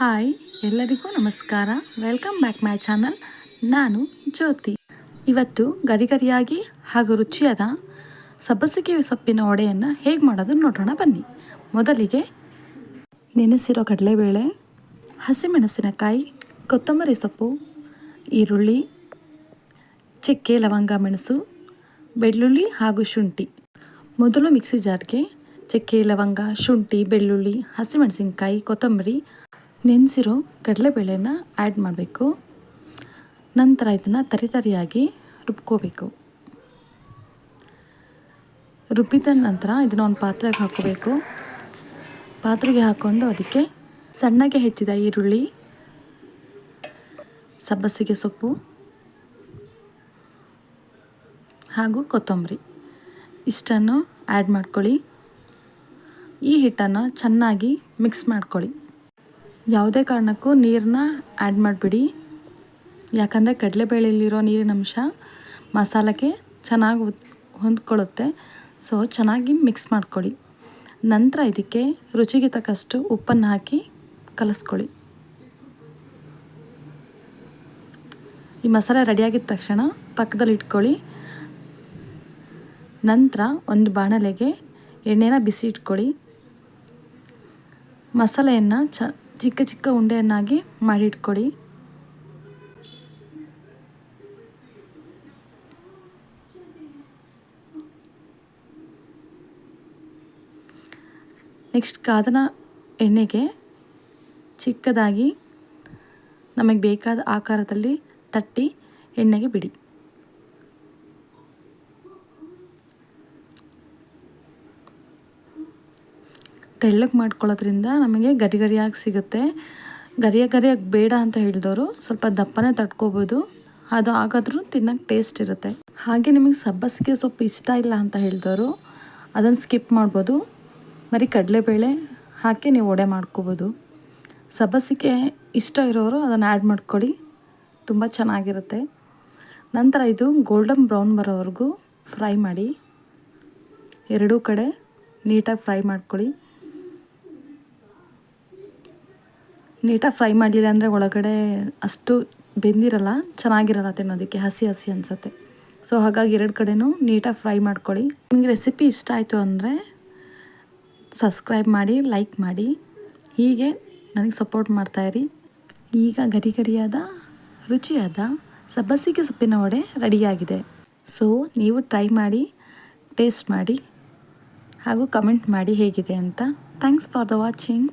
Hi, ಎಲ್ಲರಿಗೂ ನಮಸ್ಕಾರ. Welcome back my channel. ನಾನು ಜ್ಯೋತಿ. ಇವತ್ತು ಗರಿಗರಿಯಾಗಿ ಹಾಗೂ ರುಚಿಯಾದ ಸಬ್ಬಸಿಗೆ ಸೊಪ್ಪಿನ ವಡೆಯನ್ನು ಹೇಗೆ ಮಾಡೋದು ನೋಡೋಣ ಬನ್ನಿ. ಮೊದಲಿಗೆ ನೆನೆಸಿರೋ ಕಡಲೆಬೇಳೆ, ಹಸಿಮೆಣಸಿನಕಾಯಿ, ಕೊತ್ತಂಬರಿ ಸೊಪ್ಪು, ಈರುಳ್ಳಿ, ಚಕ್ಕೆ, ಲವಂಗ, ಮೆಣಸು, ಬೆಳ್ಳುಳ್ಳಿ ಹಾಗೂ ಶುಂಠಿ. ಮೊದಲು ಮಿಕ್ಸಿ ಜಾರ್ಗೆ ಚಕ್ಕೆ, ಲವಂಗ, ಶುಂಠಿ, ಬೆಳ್ಳುಳ್ಳಿ, ಹಸಿಮೆಣಸಿನಕಾಯಿ, ಕೊತ್ತಂಬರಿ, ನೆನೆಸಿರೋ ಕಡಲೆಬೇಳೆನ ಆ್ಯಡ್ ಮಾಡಬೇಕು. ನಂತರ ಇದನ್ನು ತರಿಯಾಗಿ ರುಬ್ಕೋಬೇಕು. ರುಬ್ಬಿದ ನಂತರ ಇದನ್ನು ಒಂದು ಪಾತ್ರೆಗೆ ಹಾಕೋಬೇಕು. ಪಾತ್ರೆಗೆ ಹಾಕ್ಕೊಂಡು ಅದಕ್ಕೆ ಸಣ್ಣಗೆ ಹೆಚ್ಚಿದ ಈರುಳ್ಳಿ, ಸಬ್ಬಸಿಗೆ ಸೊಪ್ಪು ಹಾಗೂ ಕೊತ್ತಂಬರಿ ಇಷ್ಟನ್ನು ಆ್ಯಡ್ ಮಾಡ್ಕೊಳ್ಳಿ. ಈ ಹಿಟ್ಟನ್ನು ಚೆನ್ನಾಗಿ ಮಿಕ್ಸ್ ಮಾಡ್ಕೊಳ್ಳಿ. ಯಾವುದೇ ಕಾರಣಕ್ಕೂ ನೀರನ್ನ ಆ್ಯಡ್ ಮಾಡಿಬಿಡಿ, ಯಾಕಂದರೆ ಕಡಲೆಬೇಳೆಯಲ್ಲಿರೋ ನೀರಿನ ಅಂಶ ಮಸಾಲೆಗೆ ಚೆನ್ನಾಗಿ ಹೊಂದ್ಕೊಳ್ಳುತ್ತೆ. ಸೊ ಚೆನ್ನಾಗಿ ಮಿಕ್ಸ್ ಮಾಡ್ಕೊಳ್ಳಿ. ನಂತರ ಇದಕ್ಕೆ ರುಚಿಗೆ ತಕ್ಕಷ್ಟು ಉಪ್ಪನ್ನು ಹಾಕಿ ಕಲಿಸ್ಕೊಳ್ಳಿ. ಈ ಮಸಾಲೆ ರೆಡಿಯಾಗಿದ್ದ ತಕ್ಷಣ ಪಕ್ಕದಲ್ಲಿ ಇಟ್ಕೊಳ್ಳಿ. ನಂತರ ಒಂದು ಬಾಣಲೆಗೆ ಎಣ್ಣೆನ ಬಿಸಿ ಇಟ್ಕೊಳ್ಳಿ. ಮಸಾಲೆಯನ್ನು ಚಿಕ್ಕ ಚಿಕ್ಕ ಉಂಡೆಯನ್ನಾಗಿ ಮಾಡಿಟ್ಕೊಳ್ಳಿ. ನೆಕ್ಸ್ಟ್ ಕಾದನ ಎಣ್ಣೆಗೆ ಚಿಕ್ಕದಾಗಿ ನಮಗೆ ಬೇಕಾದ ಆಕಾರದಲ್ಲಿ ತಟ್ಟಿ ಎಣ್ಣೆಗೆ ಬಿಡಿ. ತೆಳ್ಳಗೆ ಮಾಡ್ಕೊಳ್ಳೋದ್ರಿಂದ ನಮಗೆ ಗರಿಗರಿಯಾಗಿ ಸಿಗುತ್ತೆ. ಗರಿಯಾಗಿ ಬೇಡ ಅಂತ ಹೇಳಿದವರು ಸ್ವಲ್ಪ ದಪ್ಪನೇ ತಟ್ಕೋಬೋದು. ಅದು ಆಗಾದ್ರೂ ತಿನ್ನೋಕ್ಕೆ ಟೇಸ್ಟ್ ಇರುತ್ತೆ. ಹಾಗೆ ನಿಮಗೆ ಸಬ್ಬಸಿಗೆ ಸೊಪ್ಪು ಇಷ್ಟ ಇಲ್ಲ ಅಂತ ಹೇಳಿದವರು ಅದನ್ನು ಸ್ಕಿಪ್ ಮಾಡ್ಬೋದು. ಬರೀ ಕಡಲೆಬೇಳೆ ಹಾಕಿ ನೀವು ವಡೆ ಮಾಡ್ಕೋಬೋದು. ಸಬ್ಬಸಿಗೆ ಇಷ್ಟ ಇರೋರು ಅದನ್ನು ಆ್ಯಡ್ ಮಾಡ್ಕೊಳ್ಳಿ, ತುಂಬ ಚೆನ್ನಾಗಿರುತ್ತೆ. ನಂತರ ಇದು ಗೋಲ್ಡನ್ ಬ್ರೌನ್ ಬರೋವರೆಗೂ ಫ್ರೈ ಮಾಡಿ. ಎರಡೂ ಕಡೆ ನೀಟಾಗಿ ಫ್ರೈ ಮಾಡ್ಕೊಳ್ಳಿ. ನೀಟಾಗಿ ಫ್ರೈ ಮಾಡಲಿಲ್ಲ ಅಂದರೆ ಒಳಗಡೆ ಅಷ್ಟು ಬೆಂದಿರಲ್ಲ, ಚೆನ್ನಾಗಿರಲ್ಲ, ತಿನ್ನೋದಕ್ಕೆ ಹಸಿ ಹಸಿ ಅನಿಸುತ್ತೆ. ಸೊ ಹಾಗಾಗಿ ಎರಡು ಕಡೆನೂ ನೀಟಾಗಿ ಫ್ರೈ ಮಾಡ್ಕೊಳ್ಳಿ. ನಿಮಗೆ ರೆಸಿಪಿ ಇಷ್ಟ ಆಯಿತು ಅಂದರೆ ಸಬ್ಸ್ಕ್ರೈಬ್ ಮಾಡಿ, ಲೈಕ್ ಮಾಡಿ, ಹೀಗೆ ನನಗೆ ಸಪೋರ್ಟ್ ಮಾಡ್ತಾಯಿರಿ. ಈಗ ಗರಿಗರಿಯಾದ ರುಚಿಯಾದ ಸಬ್ಬಸಿಗೆ ಸೊಪ್ಪಿನ ವಡೆ ರೆಡಿಯಾಗಿದೆ. ಸೊ ನೀವು ಟ್ರೈ ಮಾಡಿ, ಟೇಸ್ಟ್ ಮಾಡಿ ಹಾಗೂ ಕಮೆಂಟ್ ಮಾಡಿ ಹೇಗಿದೆ ಅಂತ. Thanks for the watching.